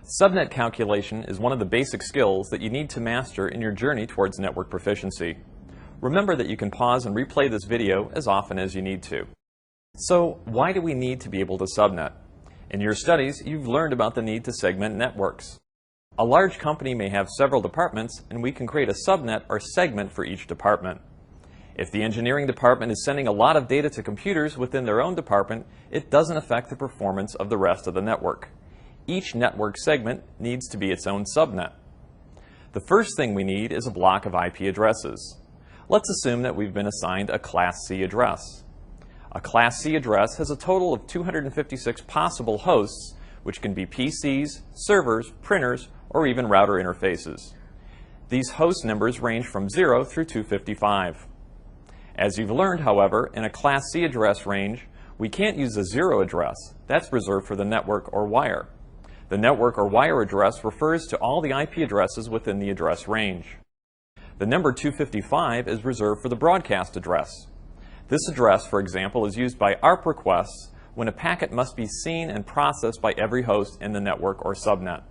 Subnet calculation is one of the basic skills that you need to master in your journey towards network proficiency. Remember that you can pause and replay this video as often as you need to. So, why do we need to be able to subnet? In your studies, you've learned about the need to segment networks. A large company may have several departments, and we can create a subnet or segment for each department. If the engineering department is sending a lot of data to computers within their own department, it doesn't affect the performance of the rest of the network. Each network segment needs to be its own subnet. The first thing we need is a block of IP addresses. Let's assume that we've been assigned a Class C address. A Class C address has a total of 256 possible hosts, which can be PCs, servers, printers, or even router interfaces. These host numbers range from 0 through 255. As you've learned, however, in a Class C address range, we can't use a 0 address. That's reserved for the network or wire. The network or wire address refers to all the IP addresses within the address range. The number 255 is reserved for the broadcast address. This address, for example, is used by ARP requests when a packet must be seen and processed by every host in the network or subnet.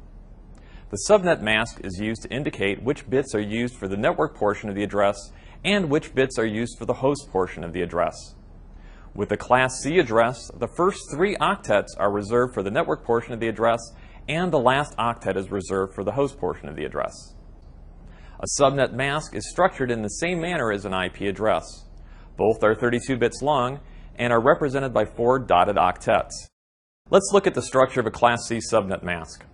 The subnet mask is used to indicate which bits are used for the network portion of the address and which bits are used for the host portion of the address. With the Class C address, the first 3 octets are reserved for the network portion of the address, and the last octet is reserved for the host portion of the address. A subnet mask is structured in the same manner as an IP address. Both are 32 bits long and are represented by 4 dotted octets. Let's look at the structure of a Class C subnet mask.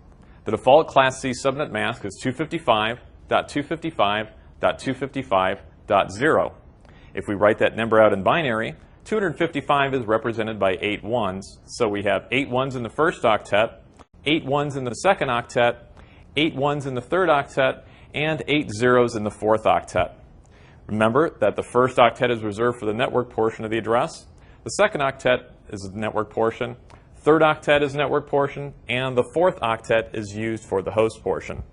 The default Class C subnet mask is 255.255.255.0. If we write that number out in binary, 255 is represented by 8 ones, so we have 8 ones in the first octet, 8 ones in the second octet, 8 ones in the third octet, and 8 zeros in the fourth octet. Remember that the first octet is reserved for the network portion of the address, the second octet is the network portion, third octet is network portion, and the fourth octet is used for the host portion.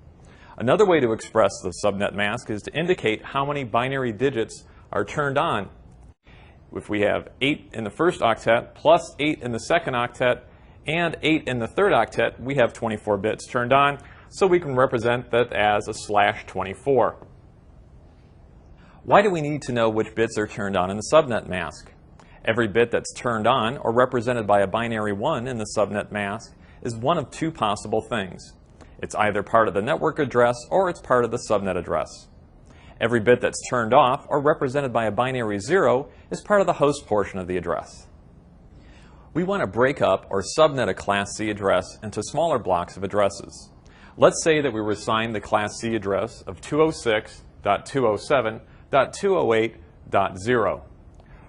Another way to express the subnet mask is to indicate how many binary digits are turned on. If we have 8 in the first octet, plus 8 in the second octet, and 8 in the third octet, we have 24 bits turned on, so we can represent that as a /24. Why do we need to know which bits are turned on in the subnet mask? Every bit that's turned on, or represented by a binary 1 in the subnet mask, is one of 2 possible things. It's either part of the network address, or it's part of the subnet address. Every bit that's turned off, or represented by a binary 0, is part of the host portion of the address. We want to break up or subnet a Class C address into smaller blocks of addresses. Let's say that we were assigned the Class C address of 206.207.208.0.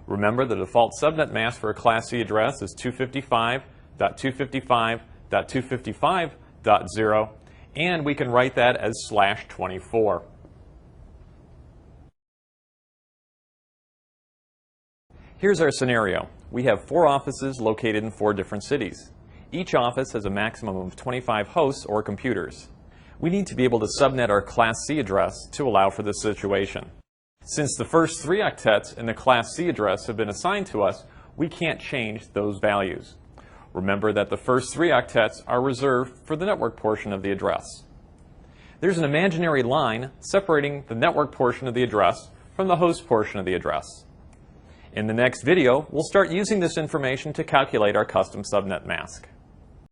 Remember, the default subnet mask for a Class C address is 255.255.255.0, and we can write that as /24. Here's our scenario. We have 4 offices located in 4 different cities. Each office has a maximum of 25 hosts or computers. We need to be able to subnet our Class C address to allow for this situation. Since the first 3 octets in the Class C address have been assigned to us, we can't change those values. Remember that the first 3 octets are reserved for the network portion of the address. There's an imaginary line separating the network portion of the address from the host portion of the address. In the next video, we'll start using this information to calculate our custom subnet mask.